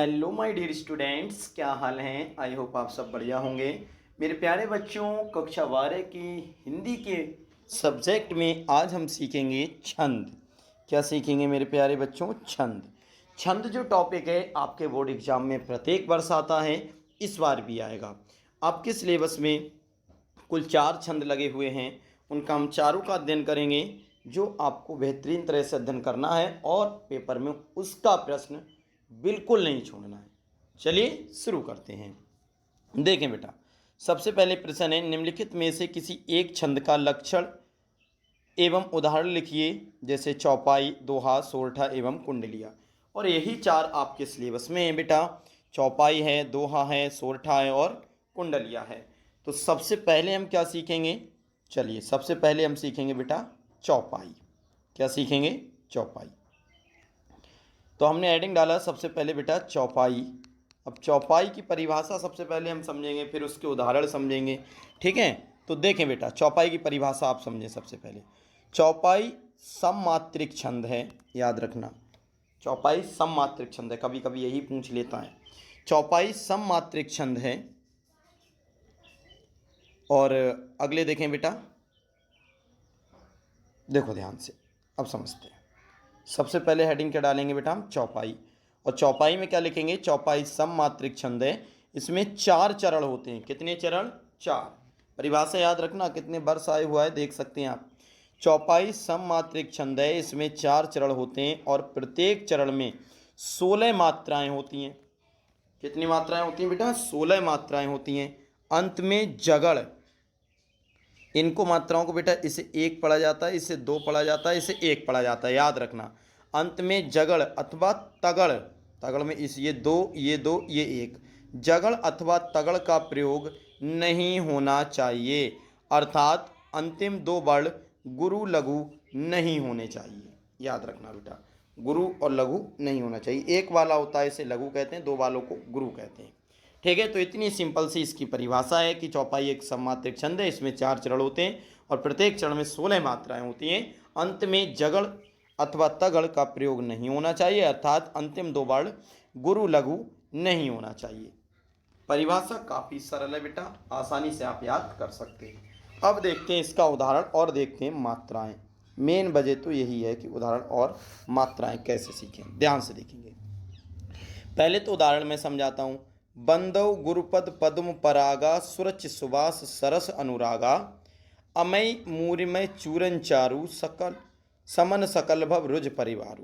Hello my dear students, क्या हाल हैं। I hope आप सब बढ़िया होंगे। मेरे प्यारे बच्चों, कक्षा 12 की हिंदी के सब्जेक्ट में आज हम सीखेंगे छंद। क्या सीखेंगे मेरे प्यारे बच्चों? छंद। छंद जो टॉपिक है आपके बोर्ड एग्जाम में प्रत्येक वर्ष आता है, इस बार भी आएगा। आपके सिलेबस में कुल 4 छंद लगे हुए हैं, उनका हम चारों का अध्ययन करेंगे, जो आपको बेहतरीन तरह से अध्ययन करना है और पेपर में उसका प्रश्न बिल्कुल नहीं छोड़ना है। चलिए शुरू करते हैं। देखें बेटा, सबसे पहले प्रश्न है, निम्नलिखित में से किसी एक छंद का लक्षण एवं उदाहरण लिखिए, जैसे चौपाई, दोहा, सोरठा एवं कुंडलिया। और यही 4 आपके सिलेबस में है बेटा। चौपाई है, दोहा है, सोरठा है और कुंडलिया है। तो सबसे पहले हम क्या सीखेंगे? चलिए, सबसे पहले हम सीखेंगे बेटा चौपाई। क्या सीखेंगे? चौपाई। तो हमने हेडिंग डाला सबसे पहले बेटा चौपाई। अब चौपाई की परिभाषा सबसे पहले हम समझेंगे, फिर उसके उदाहरण समझेंगे। ठीक है, तो देखें बेटा, चौपाई की परिभाषा आप समझें। सबसे पहले चौपाई सममात्रिक छंद है, याद रखना। चौपाई सममात्रिक छंद है, कभी कभी यही पूछ लेता है। चौपाई सममात्रिक छंद है। और अगले देखें बेटा, देखो ध्यान से, अब समझते हैं। सबसे पहले हेडिंग क्या डालेंगे बेटा हम? चौपाई। और चौपाई में क्या लिखेंगे? चौपाई सममात्रिक छंद है, इसमें 4 चरण होते हैं। कितने चरण? 4। परिभाषा याद रखना, कितने वर्ष आए हुआ है देख सकते हैं आप। चौपाई सममात्रिक छंद है, इसमें 4 चरण होते हैं और प्रत्येक चरण में 16 मात्राएं होती हैं। कितनी मात्राएं होती हैं बेटा? 16 मात्राएं होती हैं। अंत में जगड़। इनको मात्राओं को बेटा इसे 1 पढ़ा जाता है, इसे 2 पढ़ा जाता है, इसे 1 पढ़ा जाता है, याद रखना। अंत में जगड़ अथवा तगड़, तगड़ में इस ये 2, ये 2, ये 1, जगड़ अथवा तगड़ का प्रयोग नहीं होना चाहिए। अर्थात अंतिम 2 वर्ण गुरु लघु नहीं होने चाहिए, याद रखना बेटा। गुरु और लघु नहीं होना चाहिए। 1 वाला होता है इसे लघु कहते हैं, 2 वालों को गुरु कहते हैं। ठीक है, तो इतनी सिंपल सी इसकी परिभाषा है कि चौपाई एक सममात्रिक छंद है, इसमें 4 चरण होते हैं और प्रत्येक चरण में 16 मात्राएं होती हैं। अंत में जगड़ अथवा तगड़ का प्रयोग नहीं होना चाहिए, अर्थात अंतिम 2 वर्ण गुरु लघु नहीं होना चाहिए। परिभाषा काफ़ी सरल है बेटा, आसानी से आप याद कर सकते हैं। अब देखते हैं इसका उदाहरण और देखते हैं मात्राएं। मेन वजह तो यही है कि उदाहरण और मात्राएं कैसे सीखें, ध्यान से देखेंगे। पहले तो उदाहरण में समझाता हूँ। बंदौ गुरुपद पद्म परागा, सुरच सुबास सरस अनुरागा, अमय मूरिमय चूरन चारु, सकल समन सकल भव रुज परिवारु।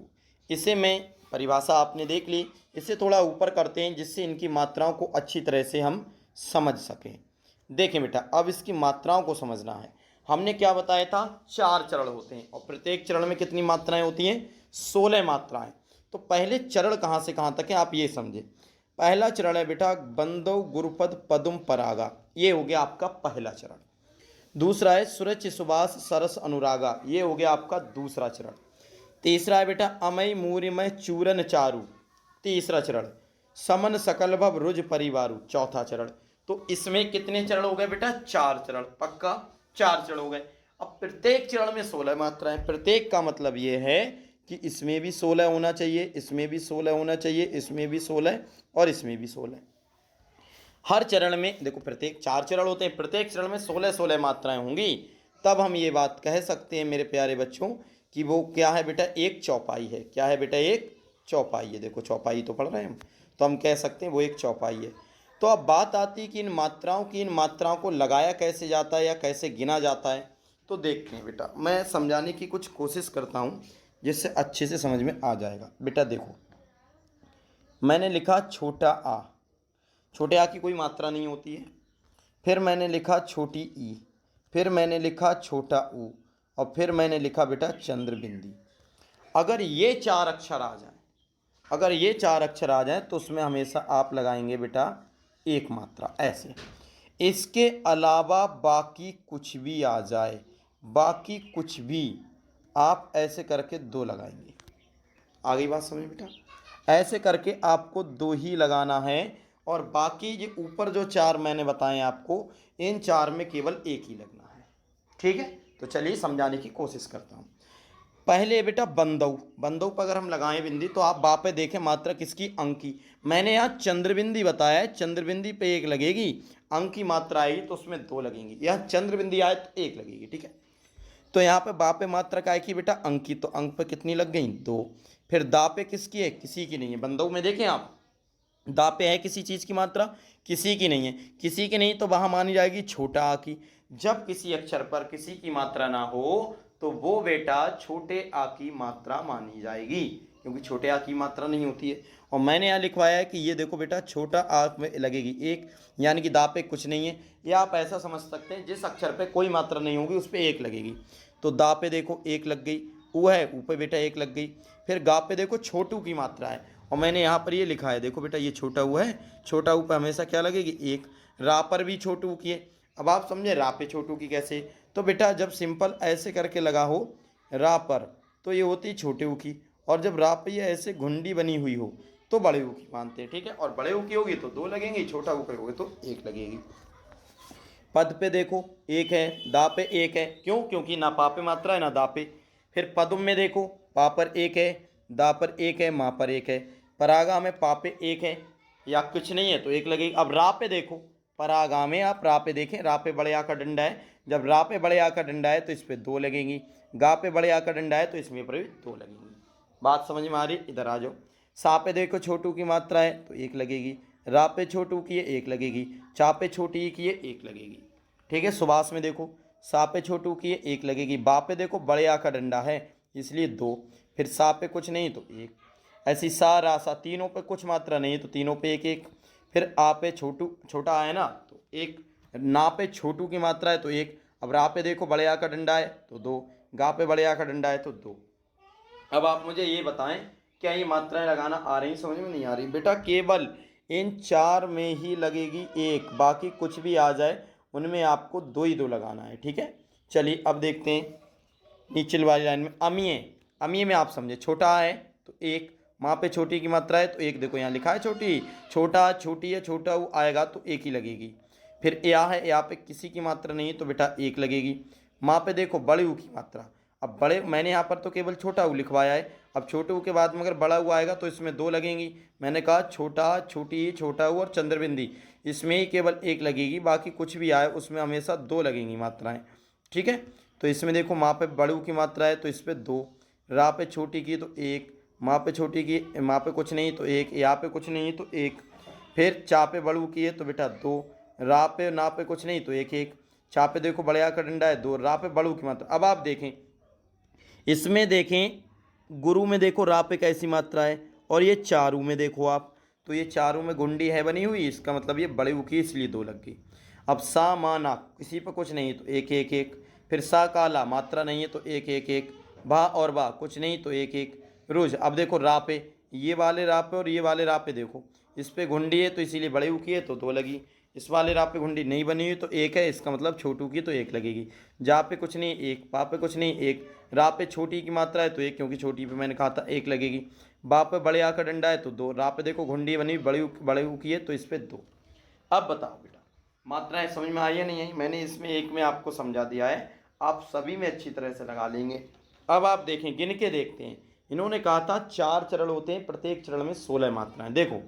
इसे मैं परिभाषा आपने देख ली, इसे थोड़ा ऊपर करते हैं जिससे इनकी मात्राओं को अच्छी तरह से हम समझ सकें। देखें बेटा, अब इसकी मात्राओं को समझना है। हमने क्या बताया था? 4 चरण होते हैं और प्रत्येक चरण में कितनी मात्राएं होती हैं? 16 मात्राएं। तो पहले चरण कहाँ से कहाँ तक है आप ये समझे। पहला चरण है बेटा बंदौ गुरुपद पद्म परागा, ये हो गया आपका पहला चरण। दूसरा है सुरच सुबास सरस अनुरागा, ये हो गया आपका दूसरा चरण। तीसरा है बेटा अमय मूरिमय चूरन चारु, तीसरा चरण। समन सकल भव रुज परिवारु, चौथा चरण। तो इसमें कितने चरण हो गए बेटा? 4 चरण, पक्का 4 चरण हो गए। अब प्रत्येक चरण में 16 मात्राएं, प्रत्येक का मतलब ये है कि इसमें भी 16 होना चाहिए, इसमें भी 16 होना चाहिए, इसमें भी 16 और इसमें भी 16। हर चरण में देखो, प्रत्येक 4 चरण होते हैं, प्रत्येक चरण में 16-16 मात्राएं होंगी। तब हम ये बात कह सकते हैं मेरे प्यारे बच्चों कि वो क्या है बेटा? एक चौपाई है। क्या है बेटा? एक चौपाई है। देखो चौपाई तो पढ़ रहे हैं हम, तो हम कह सकते हैं वो एक चौपाई है। तो अब बात आती है कि इन मात्राओं को लगाया कैसे जाता है या कैसे गिना जाता है। तो देखते हैं बेटा, मैं समझाने की कुछ कोशिश करता हूँ जिससे अच्छे से समझ में आ जाएगा। बेटा देखो, मैंने लिखा छोटा आ, छोटे आ की कोई मात्रा नहीं होती है। फिर मैंने लिखा छोटी ई, फिर मैंने लिखा छोटा ऊ, और फिर मैंने लिखा बेटा चंद्र बिंदी। अगर ये 4 अक्षर आ जाएं, अगर ये 4 अक्षर आ जाएं तो उसमें हमेशा आप लगाएंगे बेटा एक मात्रा, ऐसे। इसके अलावा बाकी कुछ भी आ जाए, बाकी कुछ भी, आप ऐसे करके 2 लगाएंगे। आ गई बात समझ बेटा? ऐसे करके आपको 2 ही लगाना है और बाकी जो ऊपर जो 4 मैंने बताए आपको, इन 4 में केवल 1 ही लगना है। ठीक है, तो चलिए समझाने की कोशिश करता हूँ। पहले बेटा बंदऊ, बंदऊ पर अगर हम लगाएं बिंदी तो आप बा पे देखें मात्रा किसकी, अंक की। मैंने यहाँ चंद्रबिंदी बताया है, चंद्रबिंदी पे एक लगेगी, अंक की मात्रा आई तो उसमें दो लगेंगी। यहाँ चंद्रबिंदी आए तो एक लगेगी, ठीक है। तो यहाँ पे बा पे मात्रा काय की बेटा, अंक की, तो अंक पे कितनी लग गई, दो। फिर दा पे किसकी है, किसी की नहीं है। बंदऊ में देखें आप, दा पे है किसी चीज़ की मात्रा, किसी की नहीं है। किसी की नहीं तो वहाँ मानी जाएगी छोटा आ की। जब किसी अक्षर पर किसी की मात्रा ना हो तो वो बेटा छोटे आ की मात्रा मानी जाएगी, क्योंकि छोटे आ की मात्रा नहीं होती है। और मैंने यहाँ लिखवाया है कि ये देखो बेटा छोटा आ में लगेगी एक, यानी कि दा पे कुछ नहीं है। या आप ऐसा समझ सकते हैं जिस अक्षर पे कोई मात्रा नहीं होगी उस पर एक लगेगी। तो दा पे देखो एक लग गई, ऊ है ऊ पे बेटा एक लग गई। फिर गा पे देखो छोटू की मात्रा है, और मैंने यहाँ पर ये लिखा है, देखो बेटा ये छोटा ऊ है, छोटा ऊ पे हमेशा क्या लगेगी, एक। रा पर भी छोटू की है। अब आप समझे रा पे छोटू की कैसे, तो बेटा जब सिंपल ऐसे करके लगा हो रा पर तो ये होती छोटे ऊ की, और जब रा पे ये ऐसे घुंडी बनी हुई हो तो बड़े ऊ की मानते हैं, ठीक है। और बड़े ऊ की होगी तो दो लगेंगी, छोटा ऊ पे होगी तो एक लगेगी। पद पे देखो एक है, दा पे एक है, क्यों, क्योंकि ना पा पे मात्रा है ना दा पे। फिर पदुम में देखो पा पर एक है, दा पर एक है, माँ पर एक है। परागा में पा पे एक है या कुछ नहीं है तो एक लगेगी। अब रा पे देखो, परागा में आप रा पे देखें, रा पे बड़े आ का डंडा है, जब रा पे बड़े आ का डंडा है तो इस पर दो लगेंगी। गा पे बड़े आ का डंडा है तो इसमें पर भी दो लगेंगी। बात समझ में आ रही, इधर आ जाओ। सा पे देखो छोटू की मात्रा है तो एक लगेगी, रा पे छोटू की है एक लगेगी, चा पे छोटी की है एक लगेगी, ठीक है। सुभाष में देखो सा पे छोटू की है एक लगेगी, बा पे देखो बड़े आ का डंडा है इसलिए दो। फिर सा पे कुछ नहीं तो एक। ऐसी सा रा सा तीनों पे कुछ मात्रा नहीं है तो तीनों पे एक एक। फिर आ पे छोटू छोटा है ना तो एक, ना पे छोटू की मात्रा है तो एक। अब रा पे देखो बड़े आ का डंडा है तो दो, गा पे बड़े आ का डंडा है तो दो। अब आप मुझे ये बताएं, क्या ये मात्राएं लगाना आ रही, समझ में नहीं आ रही बेटा, केवल इन चार में ही लगेगी एक, बाकी कुछ भी आ जाए उनमें आपको दो ही दो लगाना है, ठीक है। चलिए अब देखते हैं नीचे वाली लाइन में अमीय। अमीय में आप समझे छोटा है तो एक, माँ पे छोटी की मात्रा है तो एक, देखो यहाँ लिखा है छोटी, छोटा छोटी है, छोटा वो आएगा तो एक ही लगेगी। फिर या है, या पे किसी की मात्रा नहीं है तो बेटा एक लगेगी। माँ पे देखो बड़े ऊ की मात्रा, अब बड़े मैंने यहाँ पर तो केवल छोटा ऊ लिखवाया है, अब छोटे ऊ के बाद में अगर बड़ा ऊ आएगा तो इसमें दो लगेंगी। मैंने कहा छोटा छोटी छोटा ऊ और चंद्रबिंदी इसमें ही केवल एक लगेगी, बाकी कुछ भी आए उसमें हमेशा दो लगेंगी मात्राएं, ठीक है। तो इसमें देखो माँ पे बड़े ऊ की मात्रा है तो इस पर दो, रा पे छोटी की तो एक, माँ पे छोटी की, माँ पे कुछ नहीं तो एक, या पे कुछ नहीं तो एक। फिर चा पे बड़ू की है तो बेटा दो, रा पे ना पे कुछ नहीं तो एक एक। चा पे देखो बड़े आ का डंडा है दो, रा पे बड़ू की मात्रा। अब आप देखें इसमें देखें गुरु में देखो रा पे कैसी मात्रा है, और ये चारू में देखो आप, तो ये चारू में गुंडी है बनी हुई, इसका मतलब ये बड़े ऊ की इसलिए दो लग गई। अब सा माना किसी पर कुछ नहीं तो एक एक एक। फिर सा काला मात्रा नहीं है तो एक एक एक। भा और बा कुछ नहीं तो एक एक। रोज अब देखो रा पे, ये वाले रा पे और ये वाले रा पे देखो, इस पे घुंडी है तो इसीलिए बड़े ऊ की है तो दो लगी। इस वाले रा पे घुंडी नहीं बनी हुई तो एक है, इसका मतलब छोटू की तो एक लगेगी। जा पे कुछ नहीं एक, पा पे कुछ नहीं एक, रा पे छोटी की मात्रा है तो एक, क्योंकि छोटी पे मैंने कहा था एक लगेगी। बा पे बड़े आ का डंडा है तो दो, रा पे देखो घुंडी बनी बड़े ऊ की है तो इस पे दो। अब बताओ बेटा मात्राएं समझ में आई या नहीं आई, मैंने इसमें एक में आपको समझा दिया है, आप सभी में अच्छी तरह से लगा लेंगे। अब आप देखें गिन के देखते हैं, इन्होंने कहा था चार चरण होते हैं, प्रत्येक चरण में 16 मात्राएं। देखो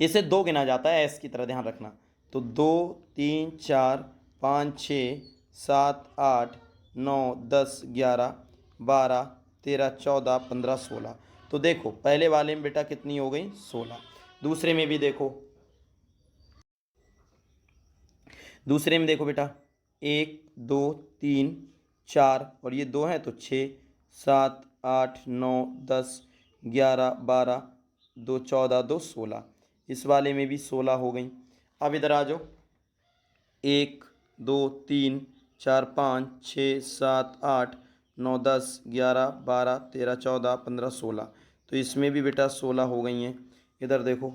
इसे दो गिना जाता है, ऐस की तरह ध्यान रखना। तो दो तीन चार पाँच छः सात आठ नौ 10 11 12 13 14 15 16। तो देखो पहले वाले में बेटा कितनी हो गई 16, दूसरे में भी देखो, दूसरे में देखो बेटा एक दो तीन चार और ये दो हैं तो 6 7 8 9 10 11 12 दो 14 दो 16, इस वाले में भी 16 हो गई। अब इधर आ जाओ, एक दो तीन चार पाँच छः सात आठ नौ 10 11 12 13 14 15 16, तो इसमें भी बेटा 16 हो गई हैं। इधर देखो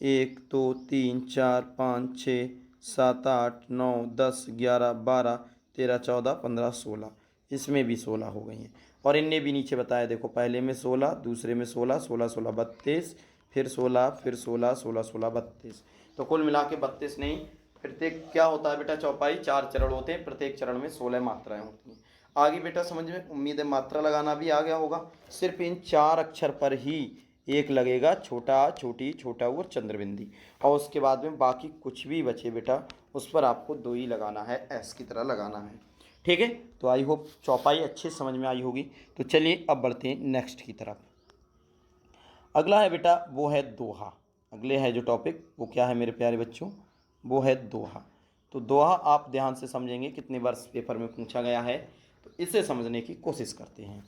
एक दो तीन चार पाँच छः सात आठ नौ 10 11 12 13 14 15 16, इसमें भी 16 हो गई हैं। और इनने भी नीचे बताया देखो, पहले में 16, दूसरे में 16, 16 16 32, फिर 16, फिर 16, 16 16 32, तो कुल मिला के 32 नहीं। प्रत्येक क्या होता है बेटा चौपाई, चार चरण होते हैं, प्रत्येक चरण में 16 मात्राएं होती हैं। आगे बेटा समझ में, उम्मीद है मात्रा लगाना भी आ गया होगा। सिर्फ इन 4 अक्षर पर ही एक लगेगा, छोटा आ, छोटी, छोटा ऊ और चंद्रबिंदी, और उसके बाद में बाकी कुछ भी बचे बेटा उस पर आपको 2 ही लगाना है, ऐस की तरह लगाना है। ठीक है, तो आई होप चौपाई अच्छे समझ में आई होगी। तो चलिए अब बढ़ते हैं नेक्स्ट की तरफ। अगला है बेटा वो है दोहा। अगले है जो टॉपिक वो क्या है मेरे प्यारे बच्चों, वो है दोहा। तो दोहा आप ध्यान से समझेंगे, कितने बार पेपर में पूछा गया है, तो इसे समझने की कोशिश करते हैं।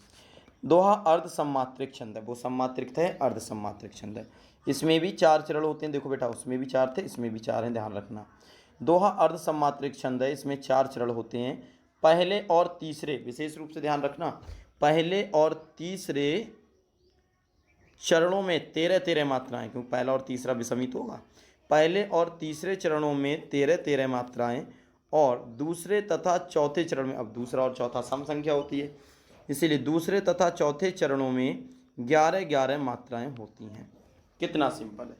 दोहा अर्ध सम्मात्रिक छंद है, वो सम्मात्रिक है, अर्ध सम्मात्रिक छंद है। इसमें भी 4 चरण होते हैं, देखो बेटा उसमें भी 4 थे, इसमें भी 4 हैं, ध्यान रखना। दोहा अर्ध सम्मात्रिक छंद है, इसमें 4 चरण होते हैं। पहले और तीसरे, विशेष रूप से ध्यान रखना, पहले और तीसरे चरणों में 13-13 मात्राएं, क्योंकि पहला और तीसरा विषमित होगा। पहले और तीसरे चरणों में 13-13 मात्राएं, और दूसरे तथा चौथे चरण में, अब दूसरा और चौथा सम संख्या होती है, इसीलिए दूसरे तथा चौथे चरणों में 11-11 मात्राएं होती हैं। कितना सिंपल है।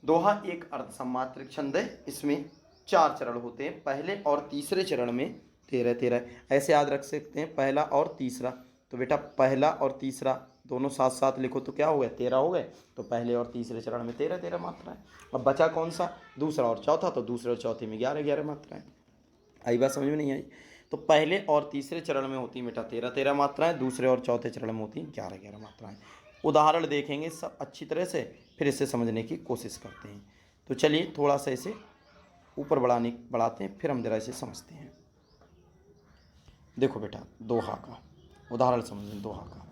दोहा एक अर्ध सम्मात्रिक छंद है, इसमें 4 चरण होते हैं, पहले और तीसरे चरण में 13-13, ऐसे याद रख सकते हैं, पहला और तीसरा। तो बेटा पहला और तीसरा दोनों साथ साथ लिखो तो क्या हो गया, 13 हो गए। तो पहले और तीसरे चरण में 13-13 मात्राएं। अब बचा कौन सा, दूसरा और चौथा, तो दूसरे और चौथे में 11-11 मात्राएं। आई बात समझ में नहीं आई। तो पहले और तीसरे चरण में होती बेटा 13-13 मात्राएं, दूसरे और चौथे चरण में होती 11-11 मात्राएं। उदाहरण देखेंगे सब अच्छी तरह से, फिर इसे समझने की कोशिश करते हैं। तो चलिए थोड़ा सा इसे ऊपर बढ़ाते हैं, फिर हम जरा इसे समझते हैं। देखो बेटा दोहा का उदाहरण समझें। दोहा का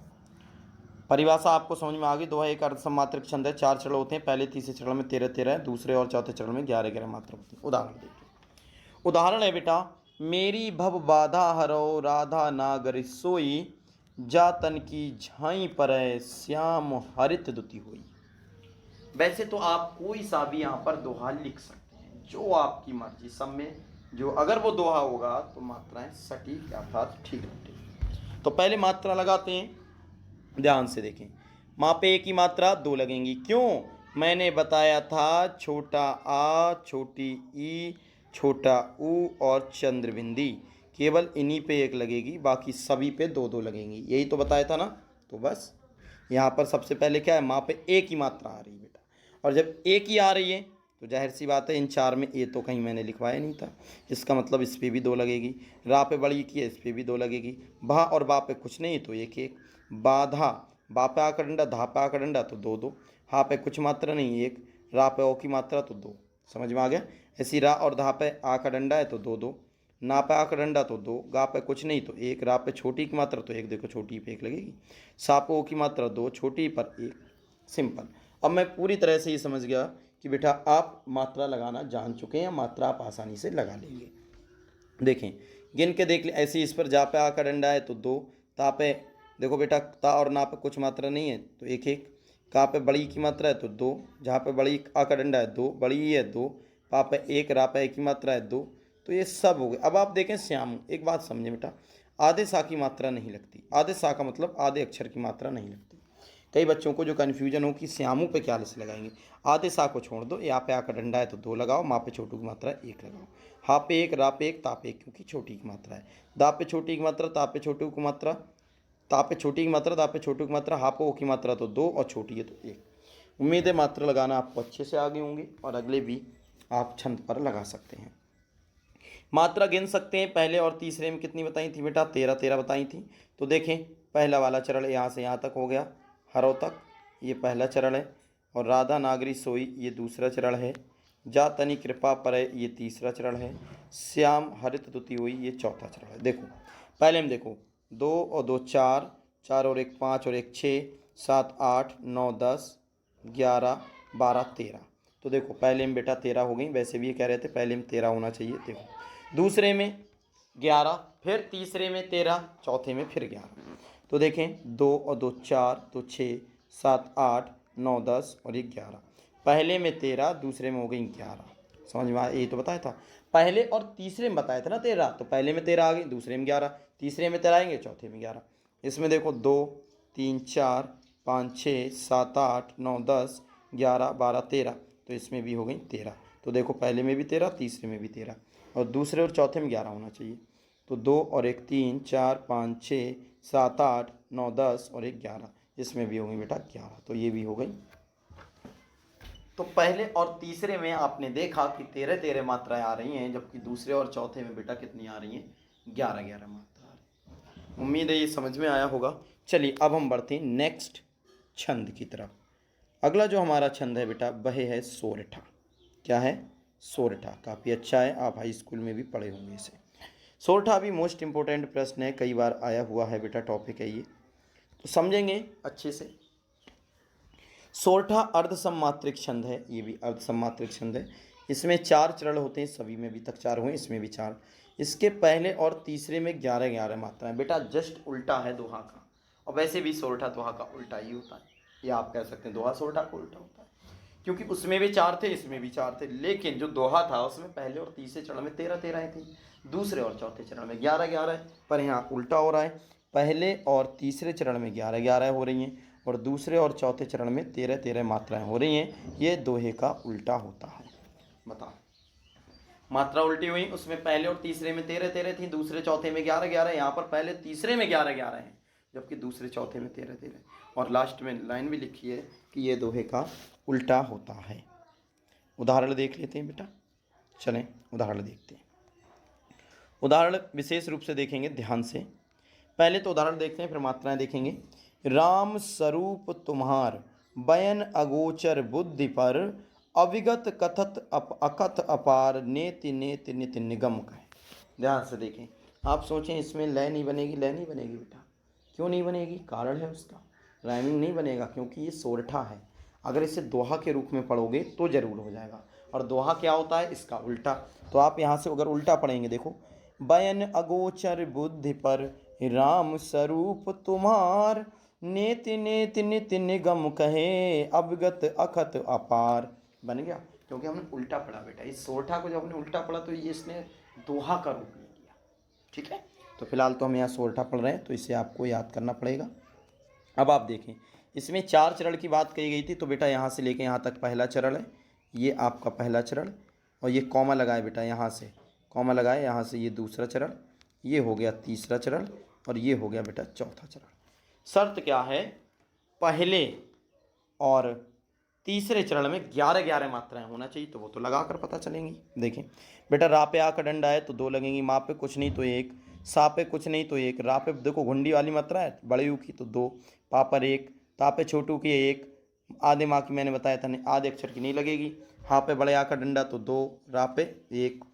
परिभाषा आपको समझ में आ गई। दोहा एक अर्ध सम्मात्रिक छंद है, 4 चरण होते हैं, पहले तीसरे चरण में 13-13, दूसरे और चौथे चरण में 11-11 मात्रा होती है। उदाहरण देखिए, उदाहरण है बेटा, मेरी भव बाधा हरो राधा नागर सोई, जातन की झाई पर श्याम हरित दुति हुई। वैसे तो आप कोई सा भी यहाँ पर दोहा लिख सकते हैं, जो आपकी मर्जी, सब में जो अगर वो दोहा होगा तो मात्राएं सटीक अर्थात ठीक लगेगी। तो पहले मात्रा लगाते हैं, ध्यान से देखें। माँ पे एक ही मात्रा 2 लगेंगी, क्यों, मैंने बताया था छोटा आ, छोटी ई, छोटा ऊ और चंद्रबिंदी, केवल इन्हीं पे एक लगेगी, बाकी सभी पे 2-2 लगेंगी, यही तो बताया था ना। तो बस यहाँ पर सबसे पहले क्या है, माँ पे एक ही मात्रा आ रही है बेटा, और जब एक ही आ रही है तो जाहिर सी बात है इन 4 में ए तो कहीं मैंने लिखवाया नहीं था, इसका मतलब इस पर भी 2 लगेगी। रा पे बड़ी की है, इस पर भी 2 लगेगी। भा और बा पे कुछ नहीं तो 1-1। बाधा, बा पे आकर डंडा, धा पे आकर डंडा तो 2-2। हा पे कुछ मात्रा नहीं 1, रा पे ओ की मात्रा तो 2। समझ में आ गया। ऐसी रा और धा पे आ का डंडा है तो 2-2, ना पे आकर डंडा तो 2, गा पे कुछ नहीं तो 1, रा पे छोटी की मात्रा तो 1, देखो छोटी पे 1 लगेगी। सा पे ओ की मात्रा 2, छोटी पर 1। सिंपल। अब मैं पूरी तरह से ये समझ गया कि बेटा आप मात्रा लगाना जान चुके हैं, या मात्रा आप आसानी से लगा लेंगे। देखें गिन के देख ले, ऐसे इस पर जा पे आ का डंडा है तो 2, ता पे देखो बेटा ता और ना पे कुछ मात्रा नहीं है तो 1-1, का पे बड़ी की मात्रा है तो 2, जहाँ पे बड़ी आ का डंडा है 2, बड़ी ही है 2, पा पे 1, रा पे 1 की मात्रा है 2, तो ये सब हो गए। अब आप देखें श्याम, एक बात समझें बेटा, आधे सा की मात्रा नहीं लगती, आधे सा का मतलब आधे अक्षर की मात्रा नहीं लगती। कई बच्चों को जो कन्फ्यूजन हो कि श्यामू पे क्या लिस्ट लगाएंगे, आधे सा को छोड़ दो, यहाँ पे आकर डंडा है तो 2 लगाओ, माँ पे छोटू की मात्रा 1 लगाओ, हा पे 1, रा पे 1, ता पे 1, क्योंकि छोटी की मात्रा है, दा पे छोटी की मात्रा, ता पे छोटू की मात्रा, ता पे छोटी की मात्रा, दा पे छोटू की मात्रा, हा पे ओ की मात्रा तो 2 और छोटी है तो 1। उम्मीद है मात्रा लगाना आपको अच्छे से आ गए होंगे, और अगले भी आप छंद पर लगा सकते हैं। मात्रा गिन सकते हैं, पहले और तीसरे में कितनी बताई थी बेटा, 13-13 बताई थी। तो देखें पहला वाला चरण यहाँ से यहाँ तक हो गया, हरों तक, ये पहला चरण है, और राधा नागरी सोई ये दूसरा चरण है, जा तनी कृपा पर ये तीसरा चरण है, श्याम हरित दुति हुई ये चौथा चरण है। देखो पहले में देखो 2 और 2 4, 4 और 1 5 और 1 6, 7 8 9 10 11 12 13। तो देखो पहले में बेटा 13 हो गई, वैसे भी ये कह रहे थे पहले में 13 होना चाहिए। देखो दूसरे में 11, फिर तीसरे में 13, चौथे में फिर 11। तो देखें 2 और 2 4, तो 6 7 8 9 10 और ये 11। पहले में 13, दूसरे में हो गई 11। समझ में आया, यही तो बताया था। पहले और तीसरे में बताया था ना 13, तो पहले में 13 आ गई, दूसरे में 11, तीसरे में 13 आएंगे, चौथे में 11। इसमें देखो 2 3 4 5 6 7 8 9 10 11 12 13, तो इसमें भी हो गई 13। तो देखो पहले में भी 13, तीसरे में भी 13, और दूसरे और चौथे में 11 होना चाहिए। तो 2 और 1 3 4 5 6 7 8 9 10 और 1 11, इसमें भी होगी बेटा 11, तो ये भी हो गई। तो पहले और तीसरे में आपने देखा कि 13 13 मात्राएं आ रही हैं, जबकि दूसरे और चौथे में बेटा कितनी आ रही हैं, 11 11 मात्रा आ रही है। उम्मीद है ये समझ में आया होगा। चलिए अब हम बढ़ते हैं नेक्स्ट छंद की तरफ। अगला जो हमारा छंद है बेटा वह है सोरठा। क्या है? सोरठा। काफ़ी अच्छा है, आप हाई स्कूल में भी पढ़े होंगे इसे। सोरठा भी मोस्ट इंपॉर्टेंट प्रश्न है, कई बार आया हुआ है बेटा, टॉपिक है ये, तो समझेंगे अच्छे से। सोरठा अर्ध सम्मात्रिक छंद है, ये भी अर्ध सम्मात्रिक छंद है। इसमें 4 चरण होते हैं, सभी में भी तक 4 हुए, इसमें भी 4। इसके पहले और तीसरे में 11 11 मात्राएं। बेटा जस्ट उल्टा है दोहा का, और वैसे भी सोरठा दोहा का उल्टा ही होता है, या आप कह सकते हैं दोहा सोरठा का उल्टा होता है, क्योंकि उसमें भी 4 थे, इसमें भी 4 थे। लेकिन जो दोहा था उसमें पहले और तीसरे चरण में 13 13 थी, दूसरे और चौथे चरण में 11 11, पर यहाँ उल्टा हो रहा है। पहले और तीसरे चरण में 11 11 हो रही हैं, और दूसरे और चौथे चरण में 13 13 मात्राएं हो रही हैं। ये दोहे का उल्टा होता है। बताओ, मात्रा उल्टी हुई, उसमें पहले और तीसरे में 13 13 थी, दूसरे चौथे में 11 11, यहाँ पर पहले तीसरे में 11 11 हैं, जबकि दूसरे चौथे में 13 13। और लास्ट में लाइन भी लिखी है कि ये दोहे का उल्टा होता है। उदाहरण देख लेते हैं बेटा, चलें उदाहरण देखते हैं। उदाहरण विशेष रूप से देखेंगे ध्यान से। पहले तो उदाहरण देखते हैं, फिर मात्राएं देखेंगे। राम स्वरूप तुम्हार, बयन अगोचर बुद्धि पर, अविगत कथत अकथ अपार, नेति नेति निति निगम कहे। ध्यान से देखें। आप सोचें इसमें लय नहीं बनेगी, लय नहीं बनेगी बेटा। क्यों नहीं बनेगी? कारण है उसका, राइमिंग नहीं बनेगा क्योंकि ये सोरठा है। अगर इसे दोहा के रूप में पढ़ोगे तो जरूर हो जाएगा, और दोहा क्या होता है? इसका उल्टा। तो आप यहाँ से अगर उल्टा पढ़ेंगे, देखो, बयन अगोचर बुद्धि पर, राम स्वरूप तुम्हार, नेति नेति निति निगम कहे, अवगत अखत अपार। बन गया, क्योंकि हमने उल्टा पढ़ा बेटा। इस सोरठा को जब हमने उल्टा पढ़ा तो ये इसने दोहा का रूप ले लिया। ठीक है, तो फिलहाल तो हम यहाँ सोरठा पढ़ रहे हैं, तो इसे आपको याद करना पड़ेगा। अब आप देखें, इसमें 4 चरण की बात कही गई थी, तो बेटा यहाँ से लेके यहाँ तक पहला चरण है, ये आपका पहला चरण, और ये कॉमा लगाए बेटा, यहाँ से कॉमा लगाए, यहाँ से ये दूसरा चरण, ये हो गया तीसरा चरण, और ये हो गया बेटा चौथा चरण। शर्त क्या है? पहले और तीसरे चरण में 11 11 मात्राएं होना चाहिए, तो वो तो लगा कर पता चलेंगी। देखें बेटा, रा पे आ का डंडा है तो 2 लगेंगी, मा पे कुछ नहीं तो 1, सा पे कुछ नहीं तो 1, रा पे देखो घुंडी वाली मात्रा है बड़े यू की तो 2, पा पर 1, ता पे छोटू की 1, आधे माँ की मैंने बताया था, नहीं आधे अक्षर की नहीं लगेगी, हाँ पे बड़े आ का डंडा तो 2, रा पे 1,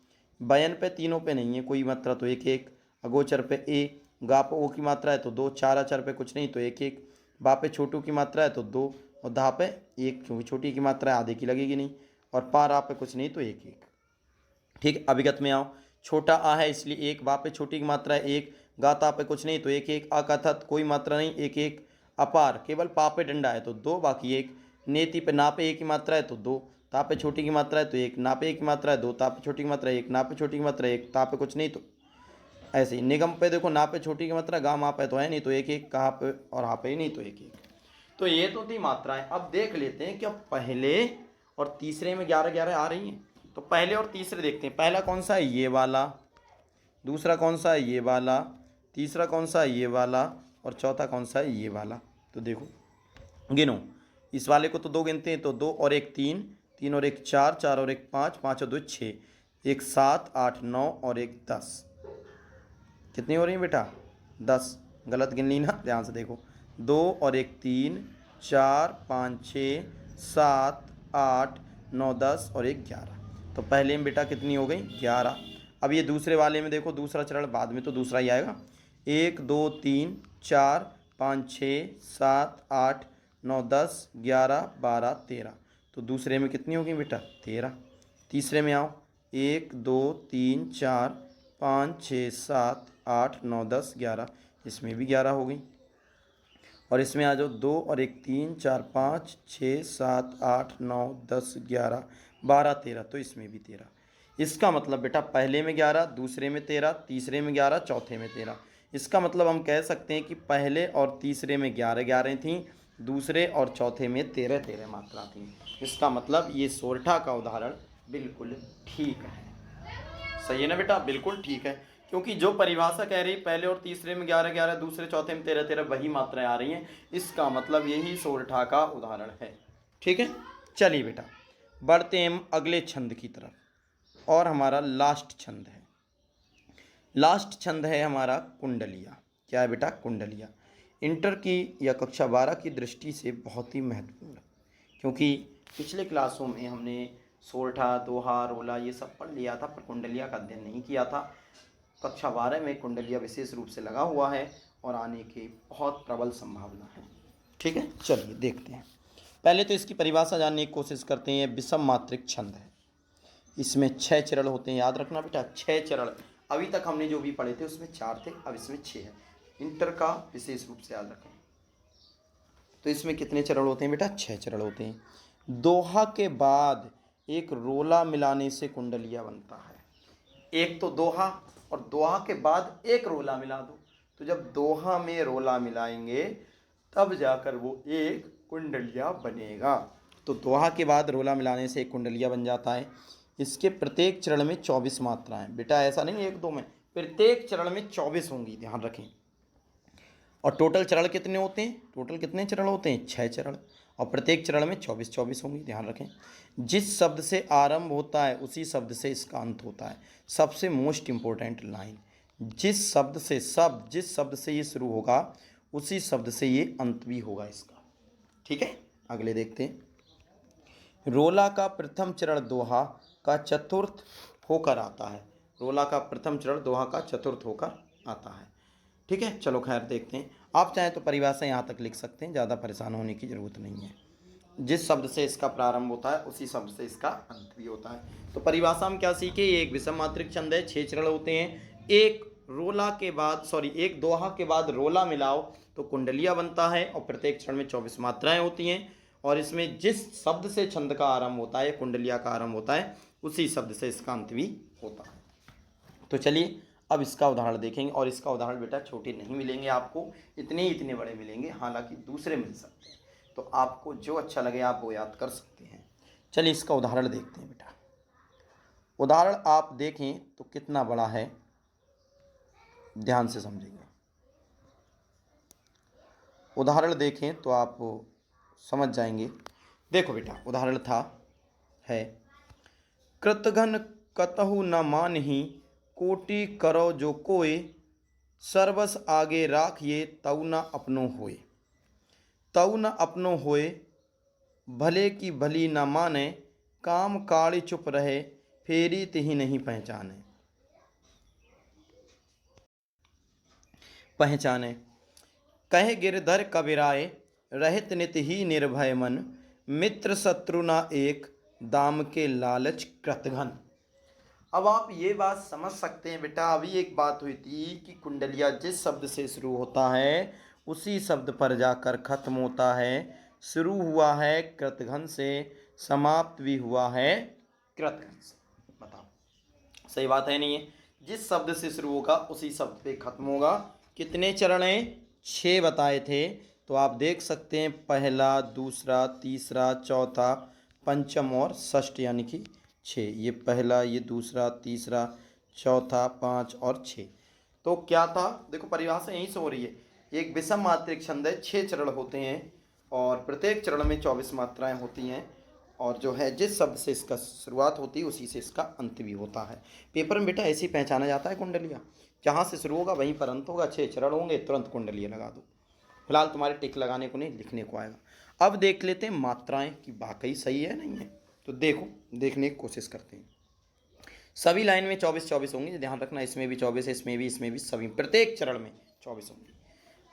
बयन पे तीनों पे नहीं है कोई मात्रा तो 1 1, अगोचर पे ए, गा पे ओ की मात्रा है तो 2, चार अचर पे कुछ नहीं तो 1 1, बा पे छोटू की मात्रा है तो 2, और धा पे 1, क्योंकि छोटी की मात्रा है आधे की लगेगी नहीं, और पा रा पे कुछ नहीं तो 1 1। ठीक, अभिगत में आओ। छोटा आ है इसलिए 1, बा पे छोटी की मात्रा है 1, गाता पे कुछ नहीं तो 1 1, अकथत कोई मात्रा नहीं 1 1, अपार केवल पा पे डंडा है तो 2 बाकी 1, नेति पे ना पे 1 की मात्रा है तो 2, ता पे छोटी की मात्रा है तो 1, ना पे 1 की मात्रा है 2, ता पे छोटी की मात्रा है 1, ना पे छोटी की मात्रा है 1, ता पे कुछ नहीं तो ऐसे ही। निगम पे देखो, ना पे छोटी की मात्रा, गा मा पे तो है नहीं तो 1 1, कहाँ पे और हाँ पे ही नहीं तो 1 1। तो ये तो थी मात्राएं। अब देख लेते हैं कि अब पहले और तीसरे में 11 11 आ रही हैं, तो पहले और तीसरे देखते हैं। पहला कौन सा है? ये वाला। दूसरा कौन सा है? ये वाला। तीसरा कौन सा है? ये वाला। और चौथा कौन सा है? ये वाला। तो देखो, गिनो। इस वाले को तो 2 गिनते हैं, तो 2 और 1 3, 3 और 1 4, 4 और 1 5, 5 और 2 6, 1 7 8 9 और 1 10। कितनी हो रही है बेटा? 10। गलत गिन ली ना, ध्यान से देखो। 2 और 1 3, 4 5 6 7 8 9 10 और 1 11। तो पहले में बेटा कितनी हो गई? 11। अब ये दूसरे वाले में देखो, दूसरा चरण बाद में तो दूसरा ही आएगा। 1 2 3 4 5 6 7 8 9 10 11 12 13। तो दूसरे में कितनी होगी बेटा? 13। तीसरे में आओ। 1 2 3 4 5 6 7 8 9 10 11, इसमें भी 11 हो गई। और इसमें आ जाओ, 2 और 1 3 4 5 6 7 8 9 10 11 12 13, तो इसमें भी 13। इसका मतलब बेटा पहले में 11, दूसरे में 13, तीसरे में 11, चौथे में 13। इसका मतलब हम कह सकते हैं कि पहले और तीसरे में 11 11 थी, दूसरे और चौथे में 13 13 मात्रा थी। इसका मतलब ये सोरठा का उदाहरण बिल्कुल ठीक है। सही है ना बेटा? बिल्कुल ठीक है, क्योंकि जो परिभाषा कह रही पहले और तीसरे में 11 11, दूसरे चौथे में 13 13 वही मात्राएं आ रही हैं। इसका मतलब यही सोरठा का उदाहरण है। ठीक है, चलिए बेटा बढ़ते हैं हम अगले छंद की तरफ, और हमारा लास्ट छंद है। लास्ट छंद है हमारा कुंडलिया। क्या है बेटा? कुंडलिया। इंटर की या कक्षा 12 की दृष्टि से बहुत ही महत्वपूर्ण, क्योंकि पिछले क्लासों में हमने सोरठा, दोहा, रोला ये सब पढ़ लिया था, पर कुंडलिया का अध्ययन नहीं किया था। कक्षा 12 में कुंडलिया विशेष रूप से लगा हुआ है और आने की बहुत प्रबल संभावना है। ठीक है, चलिए देखते हैं। पहले तो इसकी परिभाषा जानने की कोशिश करते हैं। विषम मात्रिक छंद है, इसमें 6 चरण होते हैं। याद रखना बेटा, 6 चरण। अभी तक हमने जो भी पढ़े थे उसमें 4 थे, अब इसमें 6 है। इंटर का विशेष रूप से याद रखें। तो इसमें कितने चरण होते हैं बेटा? 6 चरण होते हैं। दोहा के बाद एक रोला मिलाने से कुंडलिया बनता है। एक तो दोहा, और दोहा के बाद एक रोला मिला दो, तो जब दोहा में रोला मिलाएंगे तब जाकर वो एक कुंडलिया बनेगा। तो दोहा के बाद रोला मिलाने से एक कुंडलिया बन जाता है। इसके प्रत्येक चरण में 24 मात्राएं बेटा, ऐसा नहीं एक दो में, प्रत्येक चरण में 24 होंगी, ध्यान रखें। और टोटल चरण कितने होते हैं? टोटल कितने चरण होते हैं? 6 चरण, और प्रत्येक चरण में 24 24 होंगी, ध्यान रखें। जिस शब्द से आरंभ होता है उसी शब्द से इसका अंत होता है। सबसे मोस्ट इंपॉर्टेंट लाइन, जिस शब्द से ये शुरू होगा उसी शब्द से ये अंत भी होगा इसका। ठीक है, अगले देखते हैं। रोला का प्रथम चरण दोहा का चतुर्थ होकर आता है। रोला का प्रथम चरण दोहा का चतुर्थ होकर आता है। ठीक है, चलो खैर देखते हैं। आप चाहें तो परिभाषा यहाँ तक लिख सकते हैं, ज़्यादा परेशान होने की ज़रूरत नहीं है। जिस शब्द से इसका प्रारंभ होता है उसी शब्द से इसका अंत भी होता है। तो परिभाषा हम क्या सीखे? एक विषम मात्रिक छंद है, 6 चरण होते हैं। एक दोहा के बाद रोला मिलाओ तो कुंडलिया बनता है, और प्रत्येक चरण में 24 मात्राएं होती हैं। और इसमें जिस शब्द से छंद का आरंभ होता है, कुंडलिया का आरंभ होता है, उसी शब्द से इसका अंत भी होता है। तो चलिए अब इसका उदाहरण देखेंगे। और इसका उदाहरण बेटा छोटे नहीं मिलेंगे आपको, इतने बड़े मिलेंगे, हालांकि दूसरे मिल सकते हैं। तो आपको जो अच्छा लगे आप वो याद कर सकते हैं। चलिए इसका उदाहरण देखते हैं बेटा। उदाहरण आप देखें तो कितना बड़ा है, ध्यान से समझेंगे। उदाहरण देखें तो आप समझ जाएंगे। देखो बेटा, उदाहरण है कृतघ्न कतहु न मानही, कोटि करो जो कोय, सर्वस आगे राखिए तऊ न अपनो होए। तऊ न अपनो होए, भले की भली न माने, काम काढ़ी चुप रहे, फेरी तिही नहीं पहचाने। कहे गिरधर कबीराए, रहित नित ही निर्भय मन, मित्र शत्रु ना एक, दाम के लालच कृतघ्न। अब आप ये बात समझ सकते हैं बेटा, अभी एक बात हुई थी कि कुंडलिया जिस शब्द से शुरू होता है उसी शब्द पर जाकर खत्म होता है। शुरू हुआ है कृतघ्न से, समाप्त भी हुआ है कृतघ्न से। बताओ सही बात है नहीं है? जिस शब्द से शुरू होगा उसी शब्द पे खत्म होगा। कितने चरण हैं? 6 बताए थे। तो आप देख सकते हैं, पहला, दूसरा, तीसरा, चौथा, पंचम और षष्ठ, यानी कि 6। ये पहला, ये दूसरा, तीसरा, चौथा, 5 और 6। तो क्या था? देखो परिभाषा यहीं से हो रही है। एक विषम मात्रिक छंद है, 6 चरण होते हैं, और प्रत्येक चरण में 24 मात्राएं होती हैं। और जो है जिस शब्द से इसका शुरुआत होती है उसी से इसका अंत भी होता है। पेपर में बेटा ऐसे ही पहचाना जाता है कुंडलिया, जहाँ से शुरू होगा वहीं पर अंत होगा। 6 चरण होंगे, तुरंत कुंडलिया लगा दो। फिलहाल तुम्हारे टिक लगाने को नहीं, लिखने को आएगा। अब देख लेते हैं मात्राएं कि वाकई सही है नहीं है। तो देखने की कोशिश करते हैं। सभी लाइन में 24 24 होंगे, ध्यान रखना। इसमें भी 24 है, इसमें भी, सभी प्रत्येक चरण में 24 होंगी।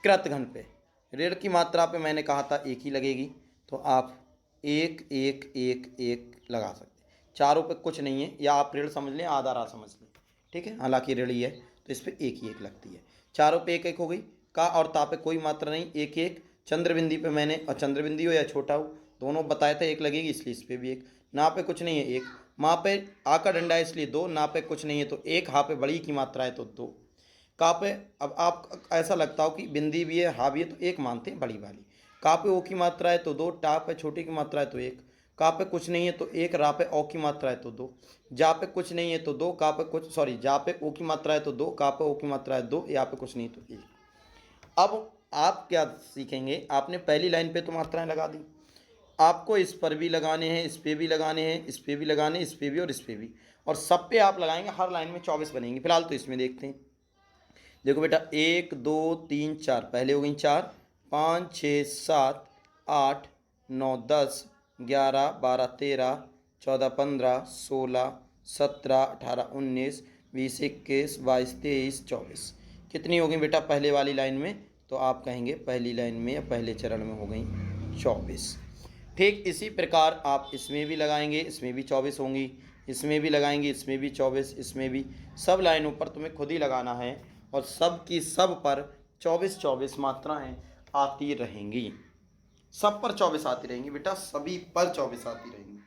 कृतघ्न पे ऋण की मात्रा पे मैंने कहा था एक ही लगेगी, तो आप 1 1 1 1 लगा सकते हैं। चारों पे कुछ नहीं है, या आप ऋण समझ लें, आधा रा समझ लें। ठीक है, हालांकि ऋण ही है तो इस पर एक ही एक लगती है। चारों पे एक एक हो गई। का और ता पे कोई मात्रा नहीं, एक एक। चंद्रबिंदी पे मैंने, और चंद्रबिंदी हो या छोटा हो दोनों बताया था एक लगेगी, इसलिए इस पर भी एक। ना पे कुछ नहीं है, एक। माँ पे आ का डंडा है इसलिए 2, ना पे कुछ नहीं है तो एक, हा पे बड़ी की मात्रा है तो 2। का पे अब आप ऐसा लगता हो कि बिंदी भी है, हा भी है, तो एक मानते हैं बड़ी वाली। का पे ओ की मात्रा है तो 2, टा पे छोटी की मात्रा है तो 1। का पे कुछ नहीं है तो एक, रा पे औ की मात्रा है तो दो, जा पे कुछ नहीं है तो दो, का पे कुछ सॉरी जा पे ओ की मात्रा है तो दो, का पे ओ की मात्रा है दो, या पे कुछ नहीं तो एक। अब आप क्या सीखेंगे, आपने पहली लाइन पे तो मात्राएं लगा दी, आपको इस पर भी लगाने हैं, इस पे भी लगाने हैं, इस पे भी लगाने, इस पे भी और इस पे भी, और सब पे आप लगाएंगे, हर लाइन में 24 बनेंगे। फिलहाल तो इसमें देखते हैं। देखो बेटा, 1 2 3 4 पहले हो गई 4, 5 6 7 8 9 10 11 12 13 14 15 16 17 18 19 20 21 22 23 24। कितनी हो गई बेटा पहले वाली लाइन में, तो आप कहेंगे पहली लाइन में या पहले चरण में हो गई 24। ठीक इसी प्रकार आप इसमें भी लगाएंगे, इसमें भी 24 होंगी, इसमें भी लगाएंगे, इसमें भी 24, इसमें भी, सब लाइनों पर तुम्हें खुद ही लगाना है, और सब की सब पर 24 मात्राएं आती रहेंगी, सब पर 24 आती रहेंगी बेटा, सभी पर 24 आती रहेंगी।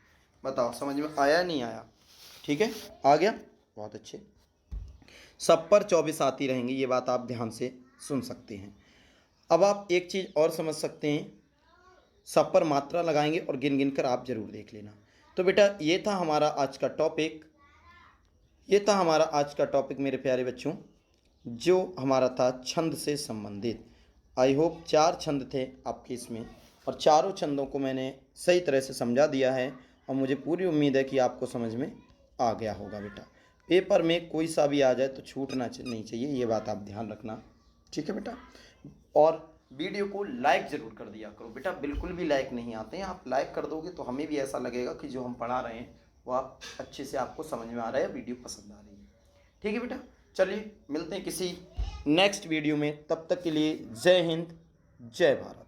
बताओ समझ में आया नहीं आया? ठीक है, आ गया, बहुत अच्छे। सब पर 24 आती रहेंगी, ये बात आप ध्यान से सुन सकते हैं। अब आप एक चीज़ और समझ सकते हैं, सब पर मात्रा लगाएंगे और गिन गिन कर आप जरूर देख लेना। तो बेटा ये था हमारा आज का टॉपिक, मेरे प्यारे बच्चों, जो हमारा था छंद से संबंधित। आई होप 4 छंद थे आपके इसमें, और चारों छंदों को मैंने सही तरह से समझा दिया है, और मुझे पूरी उम्मीद है कि आपको समझ में आ गया होगा बेटा। पेपर में कोई सा भी आ जाए तो छूटना नहीं चाहिए, ये बात आप ध्यान रखना, ठीक है बेटा। और वीडियो को लाइक ज़रूर कर दिया करो बेटा, बिल्कुल भी लाइक नहीं आते हैं, आप लाइक कर दोगे तो हमें भी ऐसा लगेगा कि जो हम पढ़ा रहे हैं वो आप अच्छे से आपको समझ में आ रहा है, वीडियो पसंद आ रही है। ठीक है बेटा, चलिए मिलते हैं किसी नेक्स्ट वीडियो में, तब तक के लिए जय हिंद जय भारत।